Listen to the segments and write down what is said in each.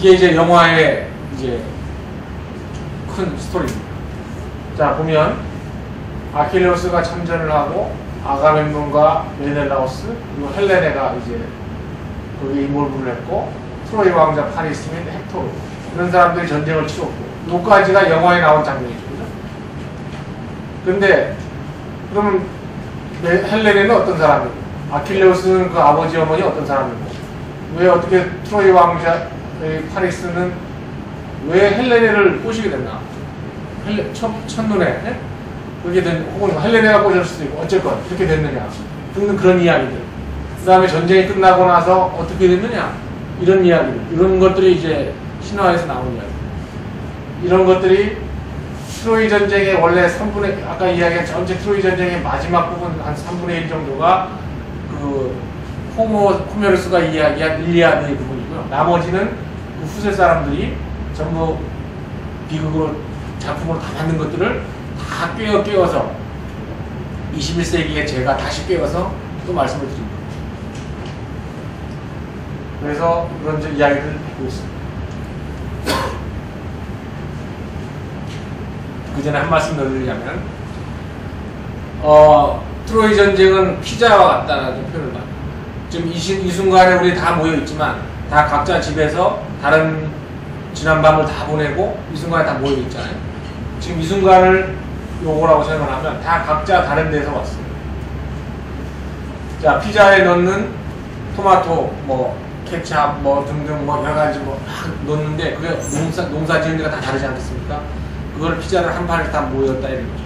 이게 이제 영화의 이제 큰 스토리입니다. 자, 보면 아킬레우스가 참전을 하고 아가멤논과 메넬라우스 그리고 헬레네가 이제 거기에 인몰브를 했고 트로이 왕자 파리스 및 헥토르 이런 사람들이 전쟁을 치렀고 요까지가 영화에 나온 장면이죠. 그죠? 근데 그러면 헬레네는 어떤 사람이고 아킬레우스는 그 아버지 어머니 어떤 사람이고 왜 어떻게 트로이 왕자 파리스는 왜 헬레네를 꼬시게 됐나? 첫눈에 그렇게 된, 혹은 헬레네가 꼬실 수도 있고 어쨌건 그렇게 됐느냐 듣는 그런 이야기들. 그 다음에 전쟁이 끝나고 나서 어떻게 됐느냐 이런 이야기들, 이런 것들이 이제 신화에서 나오는 이야기. 이런 것들이 트로이 전쟁의 원래 3분의 아까 이야기한 전체 트로이 전쟁의 마지막 부분 한 3분의 1 정도가 그 호메로스가 이야기한 일리아드의 부분이고요. 나머지는 그 후세 사람들이 전부 비극으로 작품으로 다 만든 것들을 다 깨워서 21세기에 제가 다시 깨워서 또 말씀을 드립니다. 그래서 그런 이야기를 하고 있습니다. 그 전에 한 말씀 더 드리자면 트로이 전쟁은 피자와 같다는 표현을 합니다. 지금 이 순간에 우리 다 모여 있지만 다 각자 집에서 다른 지난 밤을 다 보내고 이 순간에 다 모여 있잖아요. 지금 이 순간을 요거라고 생각을 하면 다 각자 다른 데서 왔어요. 자, 피자에 넣는 토마토, 뭐 케찹, 뭐 등등 뭐 여러 가지 뭐 막 넣는데 그게 농사 지은 데가 다 다르지 않겠습니까? 그걸 피자를 한 판에 다 모였다 이런 거죠.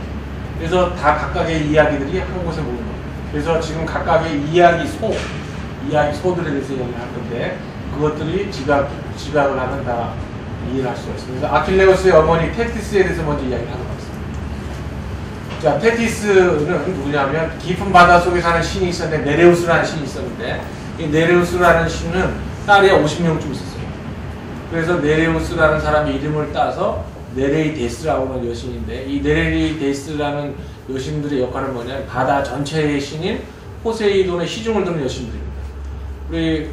그래서 다 각각의 이야기들이 한 곳에 모인 거예요. 그래서 지금 각각의 이야기소들에 대해서 얘기를 할 건데 그것들이 지각을 하면 다 이해를 할 수가 있습니다. 그래서 아킬레우스의 어머니 테티스에 대해서 먼저 이야기를 하도록 하겠습니다. 자, 테티스는 누구냐면 깊은 바다 속에 사는 신이 있었는데 네레우스라는 신이 있었는데 이 네레우스라는 신은 딸이 50명쯤 있었어요. 그래서 네레우스라는 사람의 이름을 따서 네레이데스라고 하는 여신인데 이 네레이데스라는 여신들의 역할은 뭐냐면 바다 전체의 신인 포세이돈의 시중을 드는 여신들입니다. 우리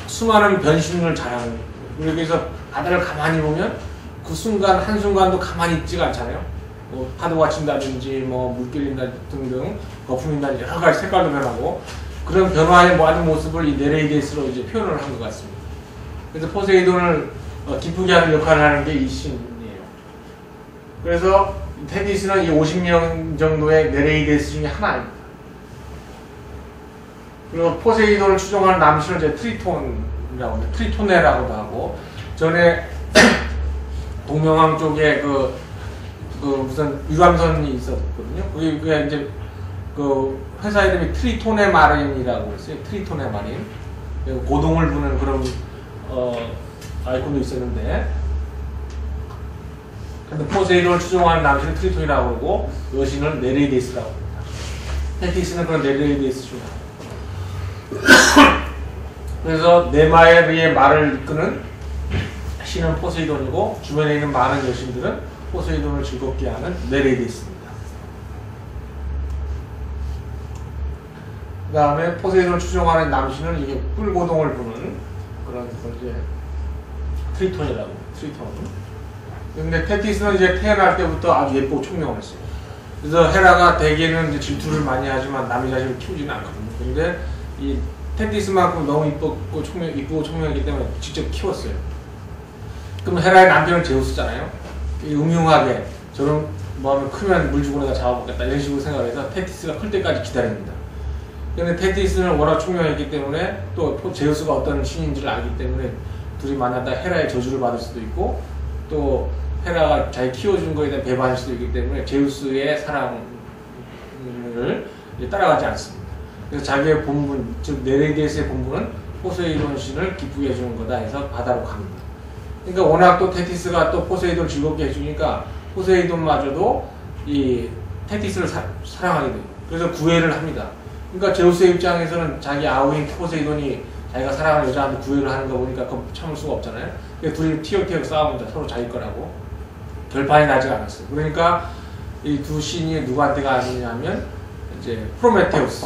수많은 변신을 잘하는 거예요. 우리 그래서 바다를 가만히 보면 그 순간 한순간도 가만히 있지가 않잖아요. 뭐 파도가 친다든지 뭐 물결인다 등등 거품인다든지 여러 가지 색깔도 변하고 그런 변화의 모든 모습을 이 네레이데스로 이제 표현을 한 것 같습니다. 그래서 포세이돈을 기쁘게 하는 역할을 하는 게 이 신이에요. 그래서 테티스는 이 50명 정도의 네레이데스 중에 하나입니다. 그리고 포세이돈을 추종하는 남신은 이제 트리토네라고도 하고 전에 동명왕 쪽에 그 무슨 유람선이 있었거든요. 그게 이제 그 회사 이름이 트리토네 마린이라고 했어요. 트리토네 마린. 고동을 부는 그런 아이콘도 있었는데 근데 포세이돈을 추종하는 남신은 트리톤이라고 그러고 여신은 네레이데스라고 합니다. 테티스는 그런 네레이데스 중 그래서 네마에르의 말을 이끄는 신은 포세이돈이고 주변에 있는 많은 여신들은 포세이돈을 즐겁게 하는 네레이데스입니다. 그 다음에 포세이돈을 추종하는 남신은 이게 뿔고동을 부는 그런 이제 트리톤이라고 트리톤. 근데 테티스는 이제 태어날 때부터 아주 예쁘고 총명했어요. 그래서 헤라가 대개는 이제 질투를 많이 하지만 남의 자식을 키우지는 않거든요. 근데 이 테티스만큼 너무 이쁘고 총명했기 때문에 직접 키웠어요. 그럼 헤라의 남편은 제우스잖아요. 음흉하게 저런 뭐 하면 크면 물 주고 내가 잡아먹겠다 이런 식으로 생각해서 테티스가 클 때까지 기다립니다. 근데 테티스는 워낙 총명했기 때문에 또 제우스가 어떤 신인지를 알기 때문에 둘이 만나다 헤라의 저주를 받을 수도 있고 또 헤라가 자기 키워준 거에 대한 배반할 수도 있기 때문에 제우스의 사랑을 따라가지 않습니다. 그래서 자기의 본분, 즉 네레이데스의 본분은 포세이돈 신을 기쁘게 해주는 거다 해서 바다로 갑니다. 그러니까 워낙 또 테티스가 또 포세이돈을 즐겁게 해주니까 포세이돈마저도 이 테티스를 사랑하게 돼요. 그래서 구애를 합니다. 그러니까 제우스의 입장에서는 자기 아우인 포세이돈이 자기가 사랑하는 여자한테 구애를 하는 거 보니까 그건 참을 수가 없잖아요. 그래서 둘이 티격태격 싸웁니다. 서로 자기 거라고. 결판이 나지 않았어요. 그러니까 이 두 신이 누구한테 가느냐면 이제 프로메테우스.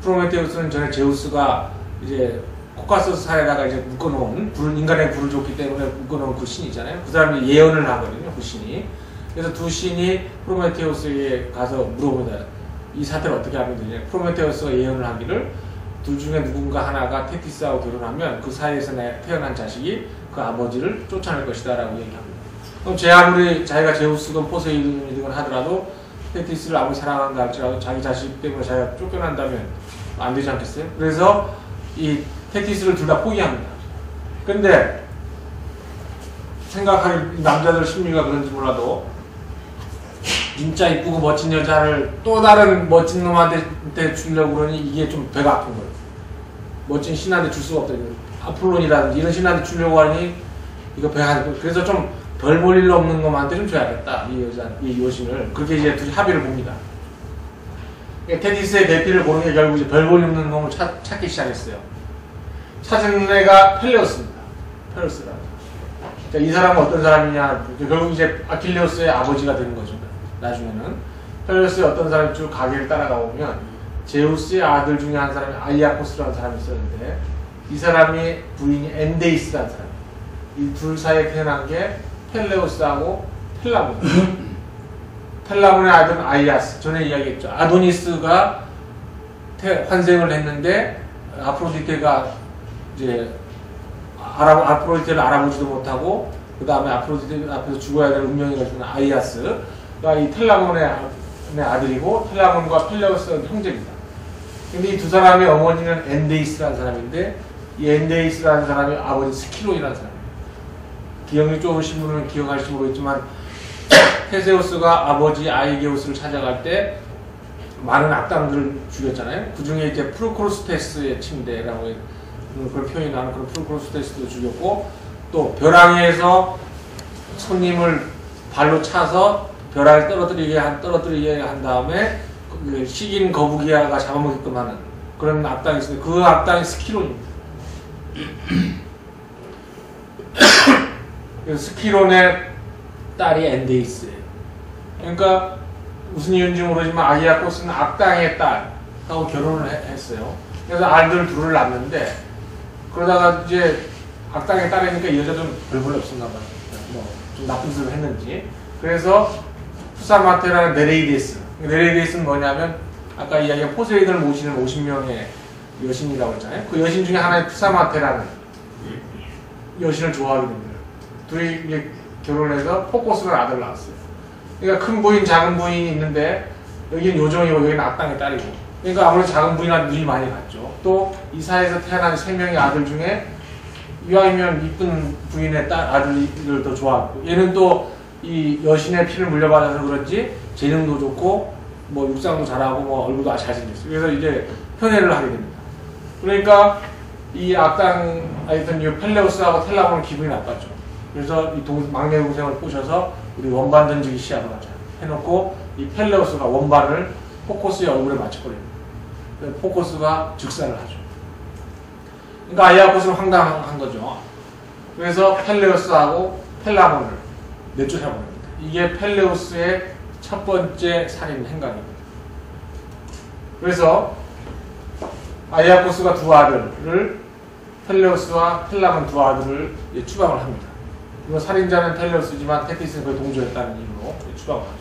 프로메테우스는 전에 제우스가 이제 코카소스 살에다가 이제 묶어놓은 인간의 불을 줬기 때문에 묶어놓은 그 신이잖아요. 그 사람이 예언을 하거든요. 그 신이. 그래서 두 신이 프로메테우스에게 가서 물어봅니다. 이 사태를 어떻게 하면 되냐. 프로메테우스가 예언을 하기를 둘 중에 누군가 하나가 테티스하고 결혼하면 그 사이에서 태어난 자식이 그 아버지를 쫓아낼 것이다 라고 얘기합니다. 그럼 아무리 자기가 제우스건 포세이돈이든 하더라도 테티스를 아무리 사랑한다 할지라도 자기 자식 때문에 자기가 쫓겨난다면 안 되지 않겠어요? 그래서 이 테티스를 둘 다 포기합니다. 근데 생각하기 남자들 심리가 그런지 몰라도 진짜 이쁘고 멋진 여자를 또 다른 멋진 놈한테 주려고 그러니 이게 좀 배가 아픈 거예요. 멋진 신한테 줄 수가 없다. 아폴론이라든지 이런 신한테 주려고 하니 이거 배가 아픈 거예요. 그래서 좀 별 볼 일 없는 놈한테 좀 줘야겠다. 이 여자, 이 여신을. 그렇게 이제 둘이 합의를 봅니다. 테티스의 배필을 보는 게 결국 이제 별 볼 일 없는 놈을 찾기 시작했어요. 찾은 애가 펠레우스입니다. 펠레우스라. 자, 이 사람은 어떤 사람이냐. 결국 이제 아킬레우스의 아버지가 되는 거죠. 나중에는. 펠레우스의 어떤 사람이 쭉 가게를 따라가 보면 제우스의 아들 중에 한 사람이 아이아코스라는 사람이 있었는데 이 사람이 부인이 엔데이스라는 사람. 이 둘 사이에 태어난 게 펠레우스하고 텔라몬. 텔라몬의 아들은 아이아스. 전에 이야기했죠. 아도니스가 환생을 했는데 아프로디테가 이제 아프로디테를 알아보지도 못하고 그 다음에 아프로디테 앞에서 죽어야 될 운명이 가지고 아이아스가 이 텔라몬의 아들이고 텔라몬과 펠레우스는 형제입니다. 근데 이 두 사람의 어머니는 엔데이스라는 사람인데 이 엔데이스라는 사람이 아버지 스키론이라는 사람이에요. 기억이 좋으신 분은 기억할지 모르겠지만 테세우스가 아버지 아이게우스를 찾아갈 때 많은 악당들을 죽였잖아요. 그 중에 이제 프로크로스테스의 침대라고 그런 표현이 나는 그런 프로크로스테스도 죽였고 또 벼랑에서 손님을 발로 차서 벼랑을 떨어뜨리게 한 다음에 그 식인 거북이가 잡아먹게끔 하는 그런 악당이 있어요. 그 악당이 스키론입니다. 스키론의 딸이 엔데이스예요. 그러니까 무슨 이유인지 모르지만 아기아코스는 악당의 딸하고 결혼을 했어요. 그래서 아이들 둘을 낳는데 그러다가 이제 악당의 딸이니까 이 여자도 별볼 없었나 봐요. 뭐 좀 나쁜 짓을 했는지. 그래서 푸사마테라는 네레이데스. 네레이데스는 뭐냐면 아까 이야기한 포세이돈을 모시는 50명의 여신이라고 했잖아요. 그 여신 중에 하나의 푸사마테라는 여신을 좋아하게 됩니다. 둘이 이제 결혼해서 포코스라는 아들을 낳았어요. 그러니까 큰 부인, 작은 부인이 있는데 여기는 요정이고 여기는 악당의 딸이고. 그러니까 아무래도 작은 부인한테 눈이 많이 갔죠. 또 이 사회에서 태어난 3명의 아들 중에 이왕이면 이쁜 부인의 아들을 더 좋아하고 얘는 또 이 여신의 피를 물려받아서 그런지 재능도 좋고 뭐 육상도 잘하고 뭐 얼굴도 아주 잘생겼어요. 그래서 이제 편애를 하게 됩니다. 그러니까 이 악당 하여튼 이 펠레우스하고 텔라몬은 기분이 나빴죠. 그래서 이 막내 동생을 꼬셔서 우리 원반 던지기 시합을 하자 해놓고 이 펠레우스가 원반을 포코스의 얼굴에 맞춰버립니다. 포코스가 즉사를 하죠. 그러니까 아이아코스는 황당한 거죠. 그래서 펠레우스하고 텔라몬을 내쫓아버립니다. 이게 펠레우스의 첫 번째 살인 행각입니다. 그래서 아이아코스가 두 아들을 펠레우스와 텔라몬 두 아들을 추방을 합니다. 이거 살인자는 펠레우스지만 테티스는 거의 동조했다는 이유로 추방을 하죠.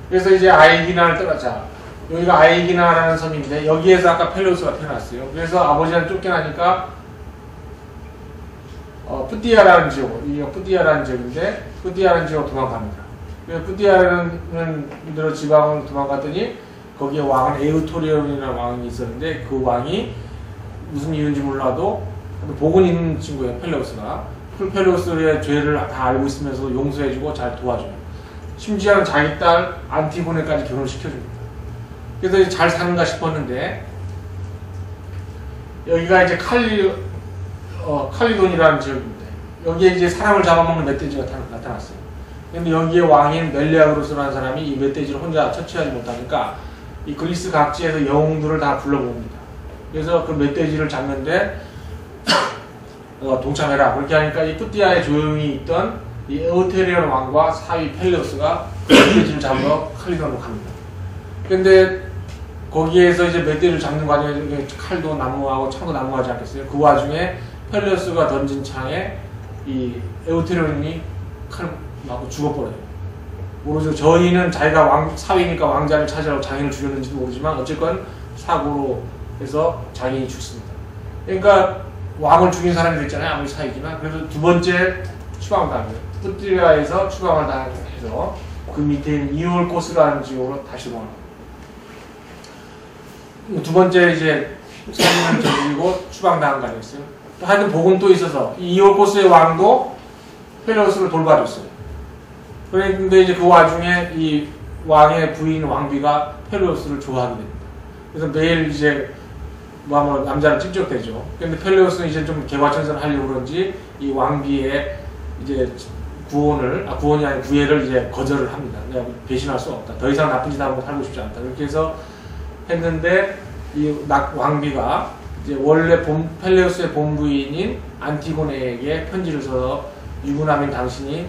그래서 이제 아이기나를 떠나자. 여기가 아이기나라는 섬인데 여기에서 아까 펠레우스가 태어났어요. 그래서 아버지한테 쫓겨나니까 푸디아라는 지역, 이게 푸디아라는 지역인데 푸디아라는 지역 도망갑니다. 푸디아라는 대로 지방을 도망갔더니 거기에 왕은 에우토리온이라는 왕이 있었는데 그 왕이 무슨 이유인지 몰라도 복은 있는 친구예요. 펠레우스가. 펠레우스의 죄를 다 알고 있으면서 용서해주고 잘 도와줘요. 심지어는 자기 딸 안티고네까지 결혼시켜줍니다. 그래서 이제 잘 사는가 싶었는데 여기가 이제 칼리돈이라는 지역입니다. 여기에 이제 사람을 잡아먹는 멧돼지가 나타났어요. 근데 여기에 왕인 멜리아그로스라는 사람이 이 멧돼지를 혼자 처치하지 못하니까 이 그리스 각지에서 영웅들을 다 불러봅니다. 그래서 그 멧돼지를 잡는데 동참해라. 그렇게 하니까 이 푸디아에 조용히 있던 이 에우테리온 왕과 사위 펠레우스가 그 멧돼지를 잡으러 칼리돈으로 갑니다. 근데 거기에서 이제 멧돼지를 잡는 과정에 칼도 나무하고 창도 나무하지 않겠어요? 그 와중에 펠레우스가 던진 창에 이 에우테리온이 칼을 맞고 죽어버려요. 모르죠. 저희는 자기가 사위니까 왕자를 찾으라고 장인을 죽였는지도 모르지만 어쨌건 사고로 해서 장인이 죽습니다. 그러니까 왕을 죽인 사람이 됐잖아요. 아무리 사위지만. 그래서 두 번째 추방을 당해요. 푸트리아에서 추방을 당해서 그 밑에 있는 이올코스라는 지역으로 다시 넘어갑니다. 두 번째 이제 살인을 저지르고 추방당한 거 아니었어요? 하여튼 복은 또 있어서 이올코스의 왕도 펠레우스를 돌봐줬어요. 그런데 이제 그 와중에 이 왕의 부인 왕비가 펠레우스를 좋아하게 됩니다. 그래서 매일 이제 뭐 남자를 찝쩍대죠. 근데 펠레우스는 이제 좀 개과천선을 하려고 그런지 이 왕비의 이제 구원이 아닌 구애를 이제 거절을 합니다. 내가 배신할 수 없다. 더 이상 나쁜 짓 하고 살고 싶지 않다. 그렇게 해서 했는데 이 왕비가 이제 원래 펠레우스의 본부인인 안티고네에게 편지를 써서 유부남인 당신이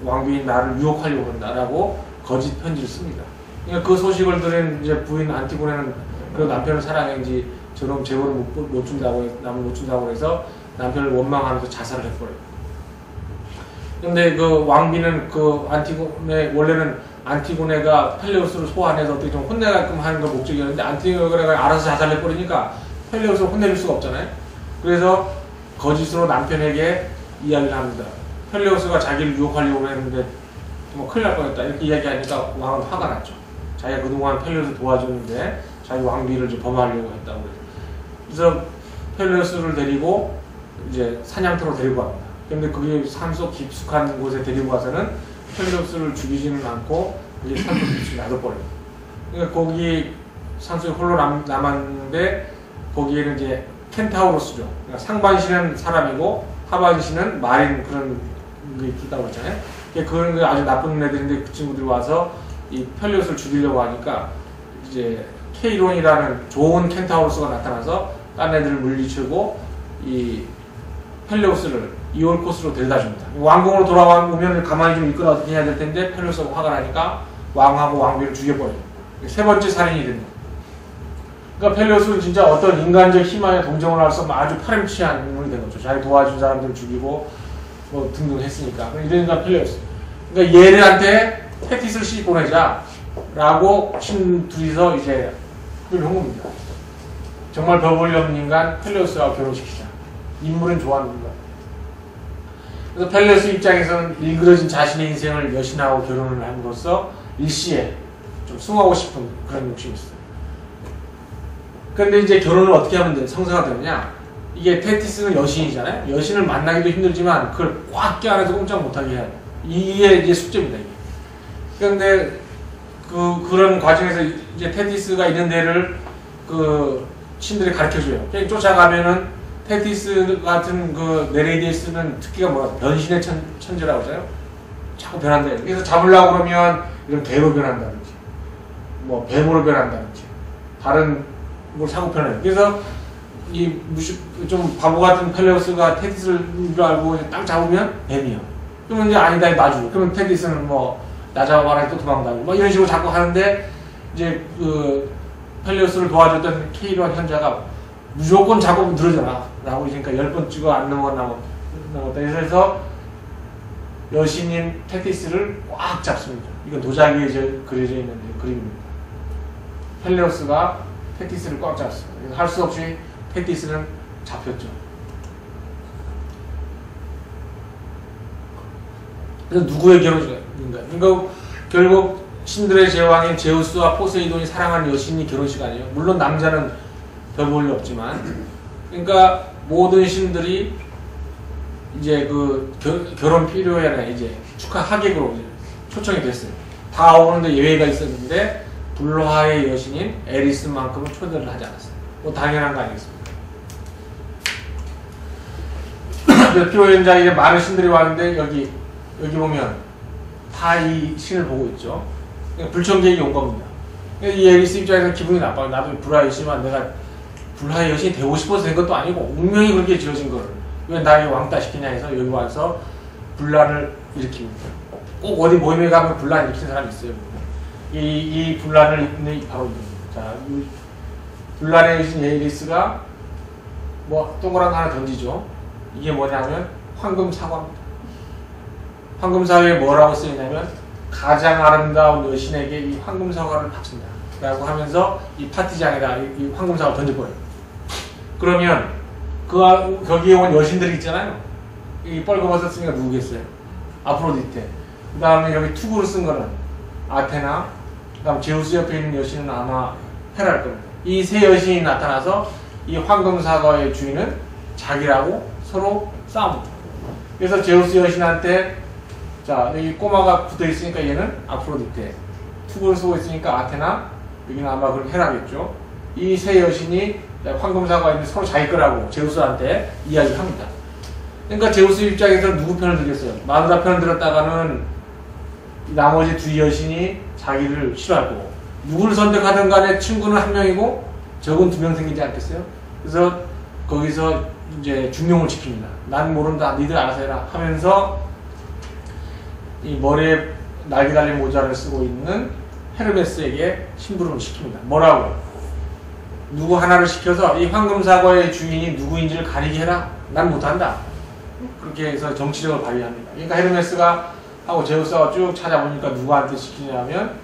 왕비인 나를 유혹하려고 한다라고 거짓 편지를 씁니다. 그러니까 그 소식을 들은 이제 부인 안티고네는 그 남편을 사랑했는지 저놈 재벌을 못 준다고 남을 못 준다고 해서 남편을 원망하면서 자살을 해버려요. 근데 그 왕비는 그 안티고네 원래는 안티고네가 펠레우스를 소환해서 어떻게 좀 혼내게끔 하는 걸 목적이었는데 안티고네가 알아서 자살해버리니까 펠레우스를 혼낼 수가 없잖아요. 그래서 거짓으로 남편에게 이야기를 합니다. 펠레우스가 자기를 유혹하려고 했는데 뭐 큰일 날 뻔했다 이렇게 이야기하니까 왕은 화가 났죠. 자기가 그동안 펠레우스 도와줬는데 자기 왕비를 좀 범하려고 했다고 그래서 펠레우스를 데리고 이제 사냥터로 데리고 갑니다. 근데 그게 산속 깊숙한 곳에 데리고 가서는 펠레우스를 죽이지는 않고 그게 산속 깊숙이 놔둬버려요. 그러니까 거기 산속에 홀로 남았는데 거기에는 이제 켄타우로스죠. 그러니까 상반신은 사람이고 하반신은 말인 그런 게 있다고 했잖아요. 그런 게 아주 나쁜 애들인데 그 친구들이 와서 이 펠레우스를 죽이려고 하니까 이제 케이론이라는 좋은 켄타우로스가 나타나서 딴 애들을 물리치고 이 펠레우스를 이올코스로 데려다 줍니다. 왕궁으로 돌아오면 가만히 좀 있거나 어떻게 해야 될 텐데 펠레우스가 화가 나니까 왕하고 왕비를 죽여버려요. 세 번째 살인이 됩니다. 그러니까 펠레우스는 진짜 어떤 인간적 희망에 동정을 할 수 없는 아주 파렴치한 인물이 된 거죠. 자기 도와준 사람들을 죽이고 뭐 등등 했으니까. 이러니까 펠레우스. 그러니까 얘네한테 테티스를 시집 보내자라고 신 둘이서 이제 그걸 한 겁니다. 정말 별 볼일 없는 인간 펠레우스와 결혼시키자. 인물은 좋아합니다. 그래서 펠레우스 입장에서는 일그러진 자신의 인생을 여신하고 결혼을 함으로써 일시에 좀 승하고 싶은 그런 욕심이 있어요. 근데 이제 결혼을 어떻게 하면 성사가 되느냐? 이게 테티스는 여신이잖아요. 여신을 만나기도 힘들지만 그걸 꽉 껴안아서 꼼짝 못하게 해야 돼요. 이게 이제 숙제입니다. 이게. 그런데 그런 과정에서 이제 테티스가 있는 데를 그 신들이 가르쳐줘요. 그냥 쫓아가면은 테티스 같은 그 네레이드에 쓰는 특기가 뭐야? 변신의 천재라고 하잖아요. 자꾸 변한다. 그래서 잡으려고 그러면 이런 개로 변한다든지, 뭐 뱀으로 변한다든지, 다른 걸 사고 편해요. 그래서 이 좀 바보 같은 펠레우스가 테티스를 알고 딱 잡으면 뱀이요. 그러면 이제 아니다 놔주고. 그러면 테티스는 뭐 나 잡아봐라 또 도망가고 뭐 이런 식으로 자꾸 하는데 이제 그 펠레우스를 도와줬던 케이론 현자가 무조건 작업은 늘어져라 라고 그러니까 10번 찍어 안 넘어갔다. 그래서 여신인 테티스를 꽉 잡습니다. 이건 도자기에 이제 그려져 있는 그림입니다. 펠레우스가 테티스를 꽉 잡습니다. 그래서 할 수 없이 테티스는 잡혔죠. 그래서 누구의 결혼식인가요? 그러니까 결국 신들의 제왕인 제우스와 포세이돈이 사랑하는 여신이 결혼식 아니에요. 물론 남자는 별 볼일 없지만, 그러니까 모든 신들이 이제 그 결혼 필요에 이제 축하 하객으로 이제 초청이 됐어요. 다 오는데 예외가 있었는데 불화의 여신인 에리스만큼은 초대를 하지 않았어요. 뭐 당연한 거 아니겠습니까? 표현자 이제 많은 신들이 왔는데 여기 보면 다 이 신을 보고 있죠. 불청객이 온 겁니다. 이 에리스 입장에서 기분이 나빠요. 나도 불화의 여신이지만 내가 불화의 여신이 되고 싶어서 된 것도 아니고 운명이 그렇게 지어진 거를 왜 나를 왕따 시키냐 해서 여기 와서 분란을 일으킵니다. 꼭 어디 모임에 가면 분란 일으키는 사람이 있어요. 이 분란을 일으키는 바로 이겁니다. 자, 분란의 여신 에이리스가 뭐 동그란 거 하나 던지죠. 이게 뭐냐면 황금 사과입니다. 황금 사과에 뭐라고 쓰이냐면 가장 아름다운 여신에게 이 황금 사과를 바친다 라고 하면서 이 파티장에다 이 황금 사과를 던져버려요. 그러면 거기에 온 여신들이 있잖아요. 이 뻘검벗었으니까 누구겠어요? 아프로디테. 그 다음에 여기 투구를 쓴 거는 아테나. 그 다음 제우스 옆에 있는 여신은 아마 헤라일 겁니다. 이 세 여신이 나타나서 이 황금 사과의 주인은 자기라고 서로 싸웁니다. 그래서 제우스 여신한테 자, 여기 꼬마가 붙어 있으니까 얘는 아프로디테, 투구를 쓰고 있으니까 아테나, 여기는 아마 그럼 헤라겠죠. 이 세 여신이 황금 사과에 있는 서로 자기 거라고 제우스한테 이야기합니다. 그러니까 제우스 입장에서 누구 편을 들겠어요? 마누라 편을 들었다가는 나머지 두 여신이 자기를 싫어할 거고, 누구를 선택하든 간에 친구는 한 명이고 적은 두 명 생기지 않겠어요? 그래서 거기서 이제 중용을 지킵니다. 난 모른다, 니들 알아서 해라 하면서 이 머리에 날개 달린 모자를 쓰고 있는 헤르메스에게 심부름을 시킵니다. 뭐라고? 누구 하나를 시켜서 이 황금 사과의 주인이 누구인지를 가리게 해라. 난 못한다. 그렇게 해서 정치력을 발휘합니다. 그러니까 헤르메스가 하고 제우스가 쭉 찾아보니까 누구한테 시키냐면